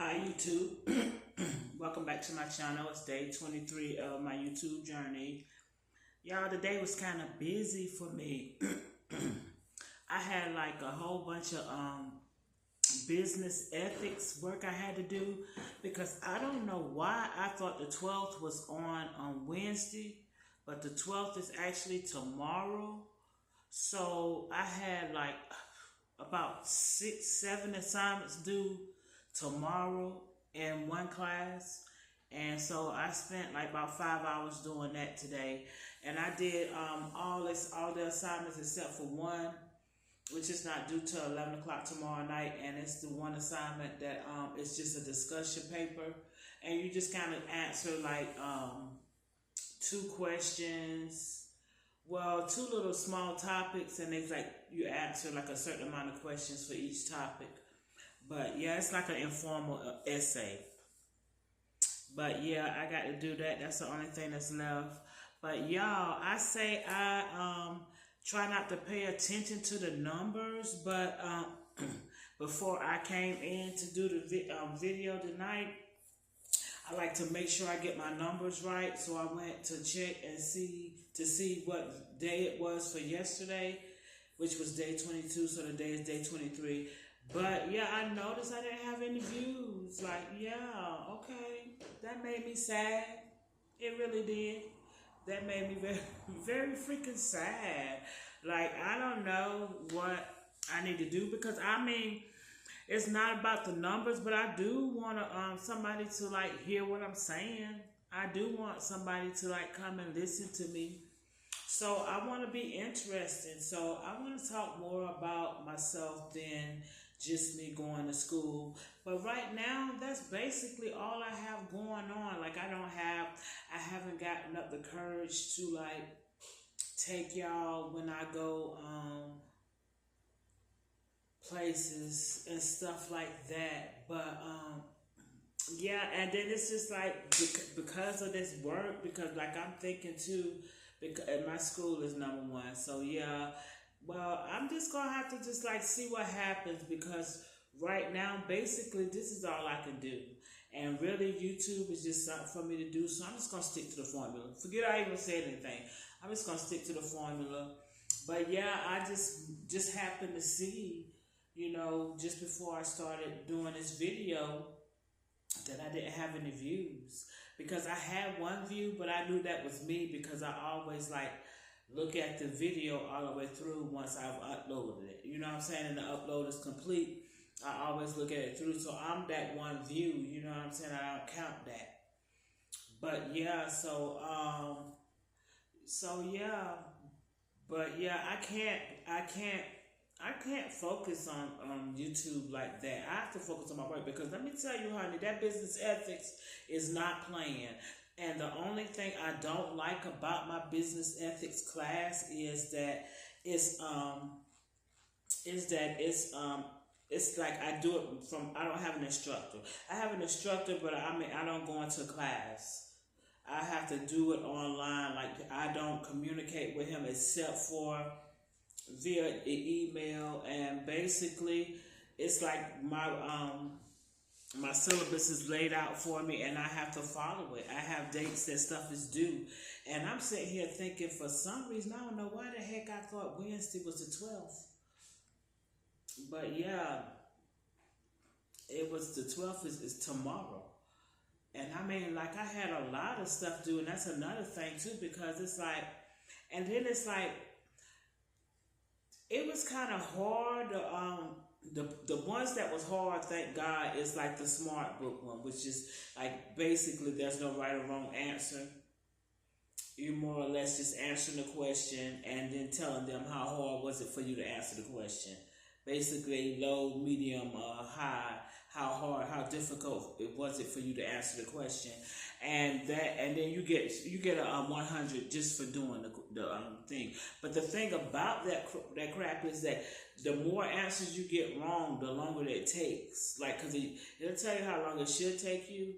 Hi YouTube. Welcome back to my channel. It's day 23 of my YouTube journey. Y'all, the day was kind of busy for me. I had like a whole bunch of business ethics work I had to do because I don't know why I thought the 12th was on Wednesday, but the 12th is actually tomorrow. So I had like about 6-7 assignments due tomorrow in one class, and so I spent like about 5 hours doing that today, and I did all the assignments except for one, which is not due till 11 o'clock tomorrow night, and it's the one assignment that it's just a discussion paper, and you just kind of answer like two questions. Well, two little small topics, and it's like you answer like a certain amount of questions for each topic. But yeah, it's like an informal essay. But yeah, I got to do that. That's the only thing that's left. But y'all, I say I try not to pay attention to the numbers. But before I came in to do the video tonight, I like to make sure I get my numbers right. So I went to check and see what day it was for yesterday, which was day 22. So the day is day 23. But yeah, I noticed I didn't have any views. Like, yeah, okay. That made me sad. It really did. That made me very, very freaking sad. Like, I don't know what I need to do because, I mean, it's not about the numbers, but I do want somebody to, like, hear what I'm saying. I do want somebody to, like, come and listen to me. So I want to be interesting. So I want to talk more about myself than just me going to school. But right now, that's basically all I have going on. Like, I haven't gotten up the courage to, like, take y'all when I go places and stuff like that. But yeah, and then it's just like because of this work, because like I'm thinking too, because my school is #1. So yeah, well, I'm just gonna have to just like see what happens because right now, basically, this is all I can do. And really, YouTube is just something for me to do. So I'm just gonna stick to the formula. Forget I even said anything. I'm just gonna stick to the formula. But yeah, I just happened to see, just before I started doing this video, that I didn't have any views because I had one view, but I knew that was me because I always like look at the video all the way through once I've uploaded it. You know what I'm saying? And the upload is complete. I always look at it through. So I'm that one view. You know what I'm saying? I don't count that. But yeah, so yeah. But yeah, I can't focus on YouTube like that. I have to focus on my work because let me tell you, honey, that business ethics is not playing. And the only thing I don't like about my business ethics class is that it's like I do it I don't have an instructor. I have an instructor, but I don't go into class. I have to do it online. Like I don't communicate with him except for via email, and basically it's like my syllabus is laid out for me and I have to follow it. I have dates that stuff is due. And I'm sitting here thinking for some reason, I don't know why the heck I thought Wednesday was the 12th. But yeah, it was the 12th is tomorrow. And I mean, like I had a lot of stuff due, and that's another thing too, because it's like, and then it's like, it was kind of hard. The ones that was hard, thank God, is like the smart book one, which is like basically there's no right or wrong answer. You more or less just answering the question and then telling them how hard was it for you to answer the question. Basically, low, medium, high. How hard, how difficult it was it for you to answer the question, and then you get a 100 just for doing the thing. But the thing about that crap is that the more answers you get wrong, the longer it takes. Like, cause it'll tell you how long it should take you.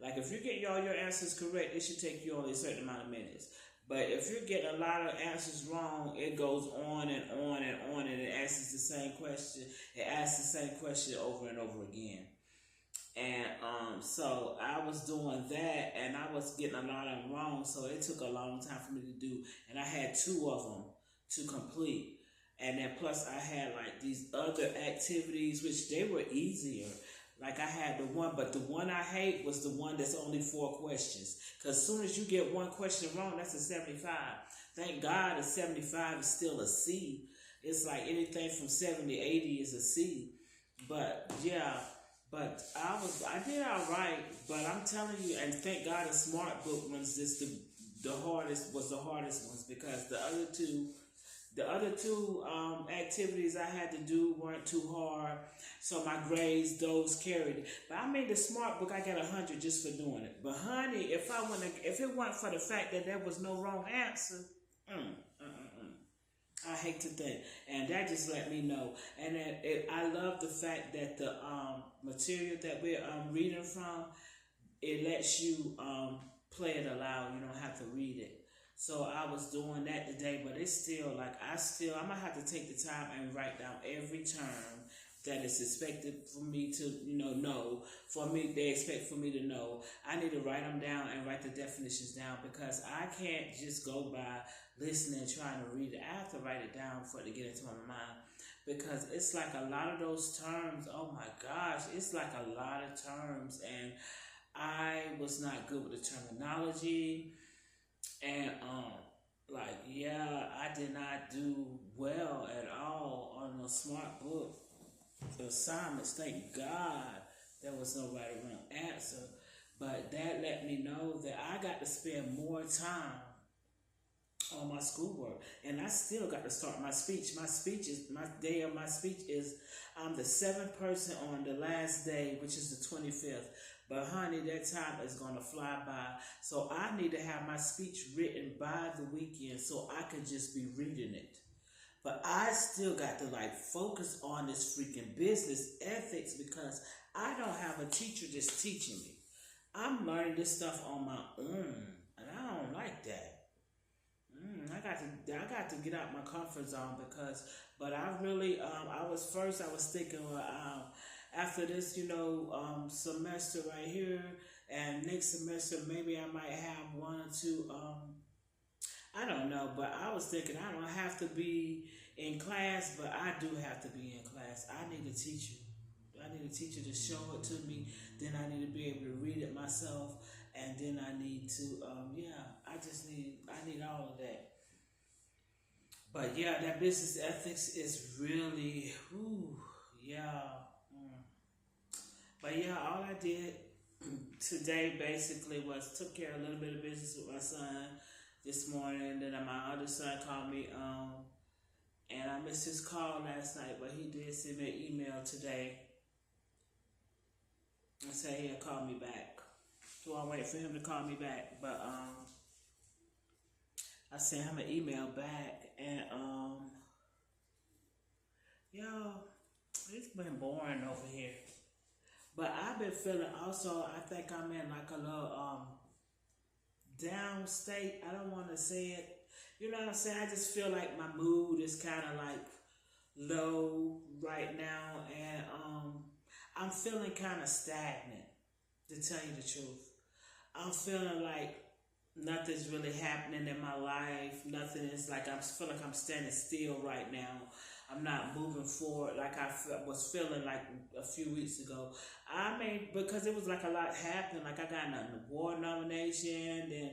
Like if you get all your answers correct, it should take you only a certain amount of minutes. But if you're getting a lot of answers wrong, it goes on and on and on, and it asks the same question. It asks the same question over and over again. And so I was doing that, and I was getting a lot of them wrong. So it took a long time for me to do, and I had two of them to complete. And then plus I had like these other activities, which they were easier. Like I had the one, but the one I hate was the one that's only 4 questions. Because as soon as you get one question wrong, that's a 75. Thank God a 75 is still a C. It's like anything from 70 to 80 is a C. But yeah, but I did all right. But I'm telling you, and thank God the smart book ones is the hardest ones, because the other two activities I had to do weren't too hard, so my grades those carried it. But I made the smart book. I got 100 just for doing it. But honey, if it weren't for the fact that there was no wrong answer, I hate to think, and that just let me know. And I love the fact that the material that we're reading from, it lets you play it aloud. You don't have to read it. So I was doing that today, but it's still like I'm gonna have to take the time and write down every term that is expected for me to know. For me, they expect for me to know. I need to write them down and write the definitions down, because I can't just go by listening, trying to read it. I have to write it down for it to get into my mind, because it's like a lot of those terms. Oh my gosh, it's like a lot of terms, and I was not good with the terminology. And like, yeah, I did not do well at all on the smart book assignments. Thank God there was no right or wrong answer. But that let me know that I got to spend more time on my schoolwork, and I still got to start my speech. My day of my speech is I'm the 7th person on the last day, which is the 25th. But honey, that time is gonna fly by. So I need to have my speech written by the weekend, so I can just be reading it. But I still got to like focus on this freaking business ethics, because I don't have a teacher that's teaching me. I'm learning this stuff on my own, and I don't like that. I got to get out my comfort zone, but I really, I was thinking, well, after this, semester right here, and next semester, maybe I might have 1 or 2, I don't know, but I was thinking I don't have to be in class, but I do have to be in class. I need a teacher. I need a teacher to show it to me. Then I need to be able to read it myself, and then I need to, I need all of that. But yeah, that business ethics is really, yeah. But yeah, all I did today basically was took care of a little bit of business with my son this morning. Then my other son called me, and I missed his call last night, but he did send me an email today and say he'll call me back. So I'll wait for him to call me back. But I sent him an email back, and y'all, it's been boring over here. But I've been feeling also, I think I'm in like a little down state. I don't want to say it. You know what I'm saying? I just feel like my mood is kind of like low right now, and I'm feeling kind of stagnant, to tell you the truth. I'm feeling like nothing's really happening in my life. Nothing is like, I feel like I'm standing still right now. I'm not moving forward like I was feeling like a few weeks ago. I mean, because it was like a lot happened. Like I got an award nomination, and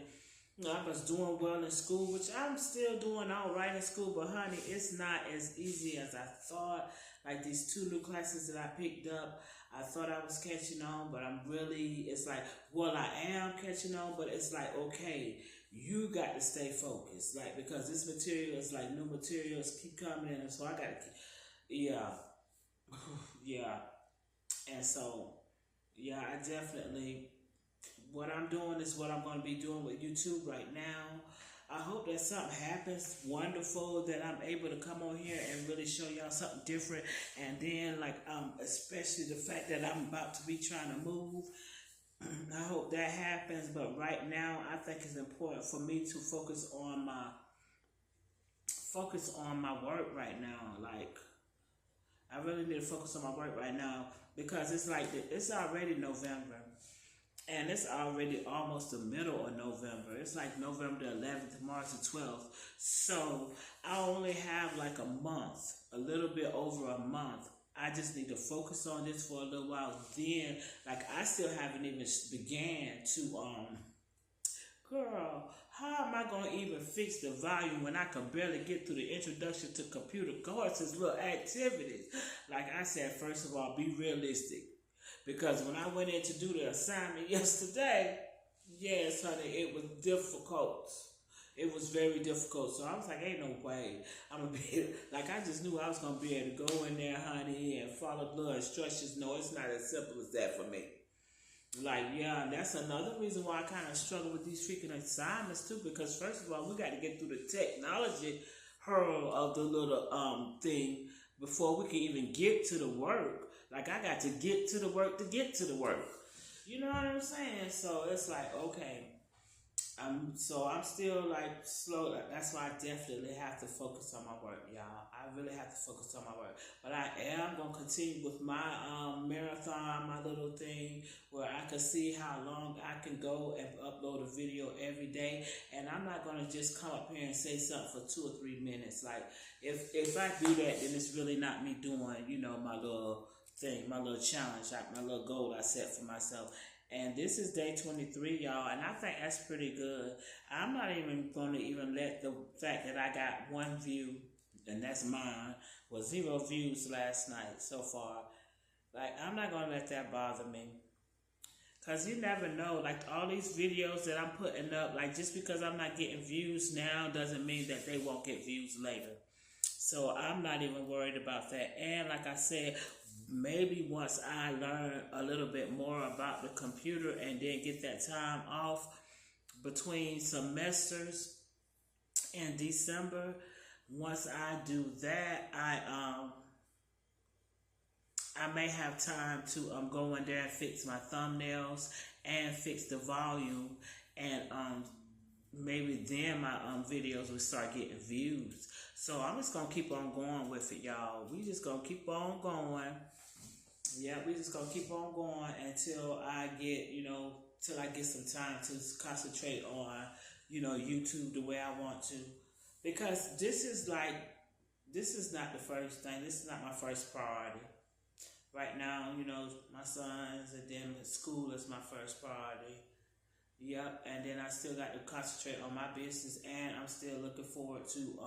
I was doing well in school, which I'm still doing all right in school. But honey, it's not as easy as I thought. Like these 2 new classes that I picked up, I thought I was catching on, but it's like, well, I am catching on, but it's like, okay, you got to stay focused, like, because this material is like new materials keep coming in, so I got to, yeah, yeah, and so, yeah, I definitely, what I'm doing is what I'm going to be doing with YouTube right now. I hope that something happens wonderful, that I'm able to come on here and really show y'all something different. And then, like, especially the fact that I'm about to be trying to move. I hope that happens. But right now, I think it's important for me to focus on my work right now. Like, I really need to focus on my work right now because it's like it's already November. And it's already almost the middle of November. It's like November the 11th, March the 12th. So I only have like a month, a little bit over a month. I just need to focus on this for a little while. Then, like, I still haven't even began to, girl, how am I going to even fix the volume when I can barely get through the introduction to computer courses, little activities? Like I said, first of all, be realistic. Because when I went in to do the assignment yesterday, yes, honey, it was difficult. It was very difficult. So I was like, ain't no way I'm going to be, like, I just knew I was going to be able to go in there, honey, and follow the instructions. No, it's not as simple as that for me. Like, yeah, and that's another reason why I kind of struggle with these freaking assignments, too. Because, first of all, we got to get through the technology hurdle of the little thing before we can even get to the work. Like, I got to get to the work to get to the work. You know what I'm saying? So it's like, okay. I'm still like slow. That's why I definitely have to focus on my work, y'all. I really have to focus on my work. But I am going to continue with my marathon, my little thing, where I can see how long I can go and upload a video every day. And I'm not going to just come up here and say something for 2 or 3 minutes. Like, if I do that, then it's really not me doing, you know, my little thing, my little challenge, like my little goal I set for myself. And this is day 23, y'all, and I think that's pretty good. I'm not even going to even let the fact that I got 1 view, and that's mine, was 0 views last night so far. Like, I'm not going to let that bother me. Because you never know, like, all these videos that I'm putting up, like, just because I'm not getting views now doesn't mean that they won't get views later. So I'm not even worried about that. And like I said, maybe once I learn a little bit more about the computer and then get that time off between semesters in December, once I do that, I may have time to go in there and fix my thumbnails and fix the volume, and maybe then my videos will start getting views. So I'm just gonna keep on going with it, y'all. We just gonna keep on going. Yeah, we just gonna keep on going until I get, till I get some time to concentrate on, YouTube the way I want to. Because this is not the first thing. This is not my first priority. Right now, my sons, and then school is my first priority. Yep, and then I still got to concentrate on my business, and I'm still looking forward to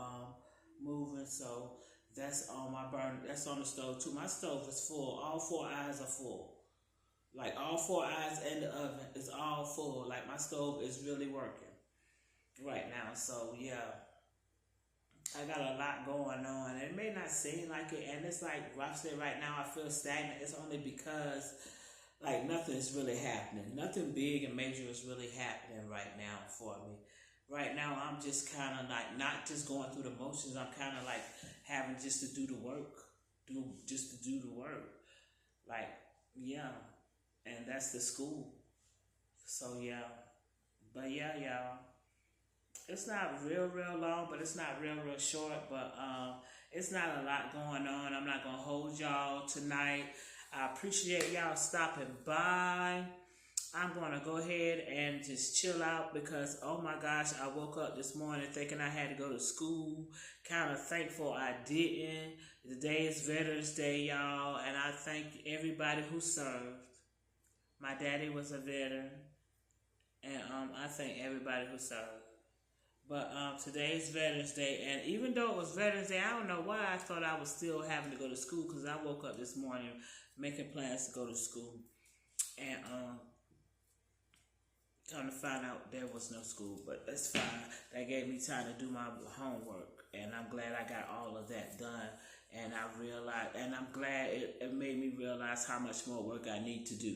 moving. So that's on my burner. That's on the stove too. My stove is full. All 4 eyes are full. Like, all 4 eyes and the oven is all full. Like, my stove is really working right now. So yeah, I got a lot going on. It may not seem like it, and it's like I said, right now I feel stagnant. It's only because, like, nothing is really happening. Nothing big and major is really happening right now for me. Right now, I'm just kind of like not just going through the motions. I'm kind of like having just to do the work. Just to do the work. Like, yeah. And that's the school. So, yeah. But, yeah, y'all. It's not real long, but it's not real short. But it's not a lot going on. I'm not going to hold y'all tonight. I appreciate y'all stopping by. I'm going to go ahead and just chill out because, oh my gosh, I woke up this morning thinking I had to go to school. Kind of thankful I didn't. Today is Veterans Day, y'all, and I thank everybody who served. My daddy was a veteran, and I thank everybody who served. But today is Veterans Day, and even though it was Veterans Day, I don't know why I thought I was still having to go to school because I woke up this morning making plans to go to school. And come to find out there was no school, but that's fine. That gave me time to do my homework, and I'm glad I got all of that done. And I'm glad it made me realize how much more work I need to do.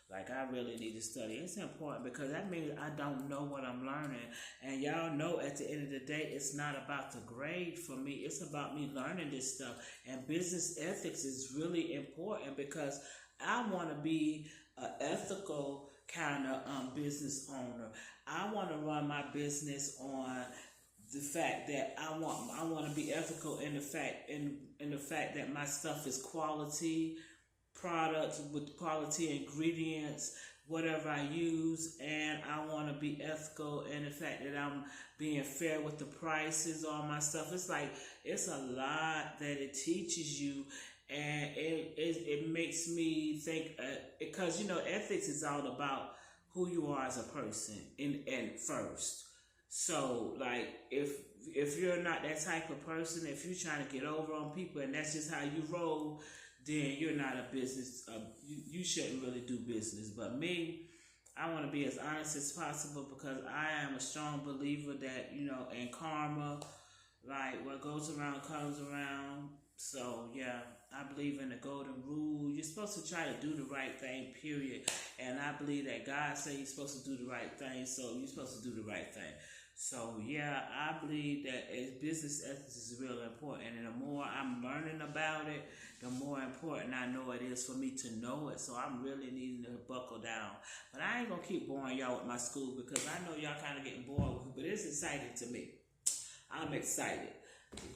Like, I really need to study. It's important because that means I don't know what I'm learning. And y'all know at the end of the day, it's not about the grade for me. It's about me learning this stuff. And business ethics is really important because I want to be an ethical kind of business owner. I want to run my business on the fact that I want to be ethical in the fact that my stuff is quality products with quality ingredients, whatever I use, and I want to be ethical in the fact that I'm being fair with the prices on my stuff. It's like it's a lot that it teaches you, and it makes me think because ethics is all about who you are as a person and first. So like if you're not that type of person, if you're trying to get over on people and that's just how you roll, then you're not a business. You shouldn't really do business. But me, I want to be as honest as possible because I am a strong believer that in karma, like what goes around comes around. So yeah, I believe in the golden rule. You're supposed to try to do the right thing, period. And I believe that God said you're supposed to do the right thing, so you're supposed to do the right thing. So yeah, I believe that business ethics is real important, and the more I'm learning about it, the more important I know it is for me to know it. So I'm really needing to buckle down. But I ain't gonna keep boring y'all with my school because I know y'all kind of getting bored with it, but it's exciting to me. I'm excited.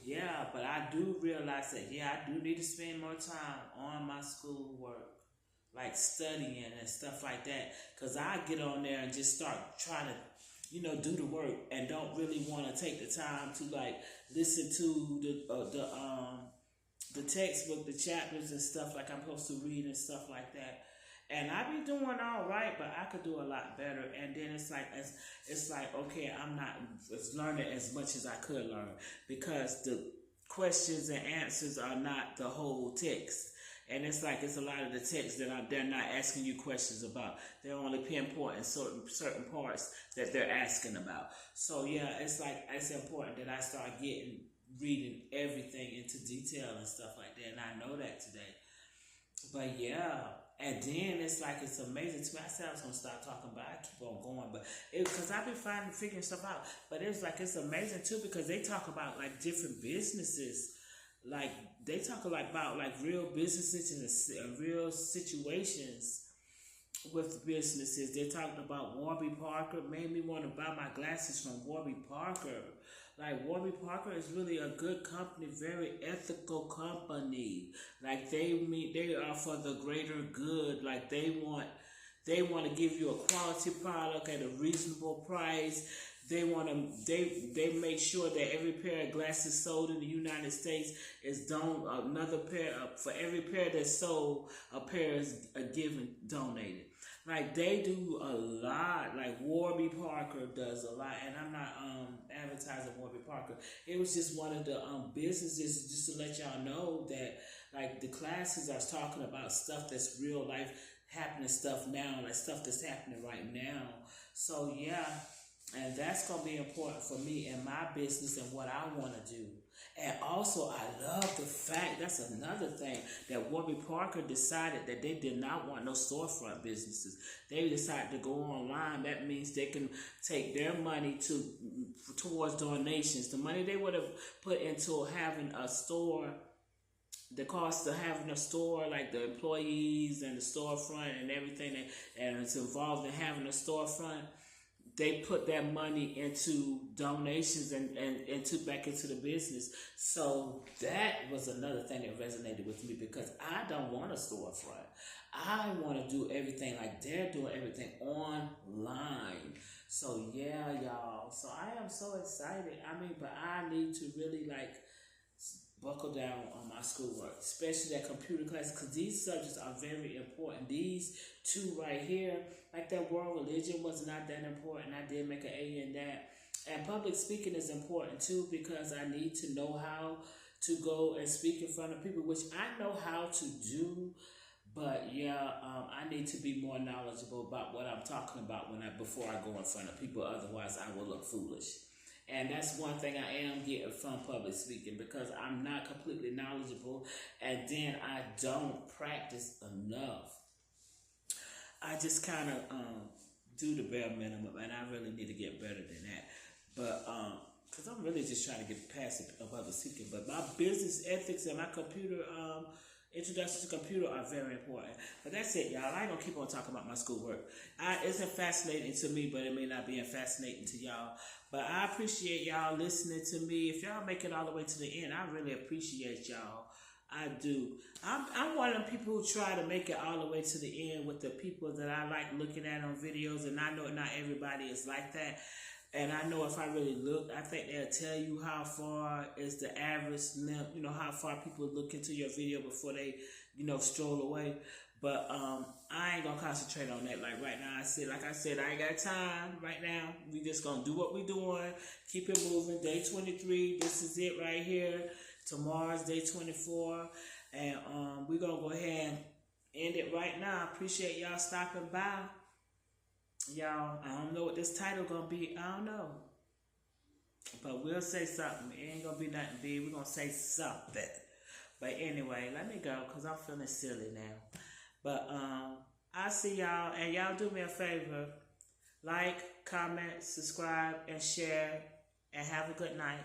Yeah, but I do realize that I do need to spend more time on my schoolwork, like studying and stuff like that, because I get on there and just start trying to do the work and don't really want to take the time to like listen to the textbook, the chapters and stuff like I'm supposed to read and stuff like that. And I be doing all right, but I could do a lot better. And then it's like okay, I'm not learning as much as I could learn because the questions and answers are not the whole text. And it's like it's a lot of the text that they're not asking you questions about. They're only pinpointing certain parts that they're asking about. So yeah, it's like it's important that I start reading everything into detail and stuff like that. And I know that today. But yeah, and then it's like it's amazing to me. I said I was gonna start talking, but I keep on going. But because I've been figuring stuff out. But it's like it's amazing too because they talk about like different businesses. Like they talk about like real businesses and real situations with businesses. They're talking about Warby Parker. Made me want to buy my glasses from Warby Parker. Like Warby Parker is really a good company, very ethical company. Like they are for the greater good. Like they want to give you a quality product at a reasonable price. They make sure that every pair of glasses sold in the United States is another pair for every pair that's sold, a pair is donated. Like they do a lot. Like Warby Parker does a lot, and I'm not advertising Warby Parker. It was just one of the businesses just to let y'all know that like the classes I was talking about stuff that's real life happening stuff now, like stuff that's happening right now. So yeah. And that's going to be important for me and my business and what I want to do. And also, I love the fact, that's another thing, that Warby Parker decided that they did not want no storefront businesses. They decided to go online. That means they can take their money towards donations. The money they would have put into having a store, the cost of having a store, like the employees and the storefront and everything, and it's involved in having a storefront. They put that money into donations and back into the business. So that was another thing that resonated with me because I don't want a storefront. I want to do everything like they're doing everything online. So yeah, y'all. So I am so excited. But I need to really like buckle down on my schoolwork, especially that computer class, because these subjects are very important. These two right here, like that world religion was not that important. I did make an A in that. And public speaking is important too because I need to know how to go and speak in front of people, which I know how to do. But yeah, I need to be more knowledgeable about what I'm talking about before I go in front of people. Otherwise, I will look foolish. And that's one thing I am getting from public speaking because I'm not completely knowledgeable and then I don't practice enough. I just kind of do the bare minimum and I really need to get better than that. But because I'm really just trying to get past public speaking. But my business ethics and my computer Introduction to computer are very important. But that's it, y'all. I ain't gonna keep on talking about my schoolwork. It's fascinating to me, but it may not be fascinating to y'all. But I appreciate y'all listening to me. If y'all make it all the way to the end, I really appreciate y'all. I do. I'm one of them people who try to make it all the way to the end with the people that I like looking at on videos, and I know not everybody is like that. And I know if I really look, I think they'll tell you how far is the average length, how far people look into your video before they, stroll away. But I ain't gonna concentrate on that. Like right now, like I said, I ain't got time right now. We just gonna do what we doing, keep it moving. Day 23, this is it right here. Tomorrow's day 24, and we're gonna go ahead and end it right now. Appreciate y'all stopping by. Y'all, I don't know what this title gonna be. I don't know, but we'll say something. It ain't gonna be nothing big. We're gonna say something. But anyway, let me go because I'm feeling silly now. But I'll see y'all, and y'all do me a favor: like, comment, subscribe, and share. And have a good night.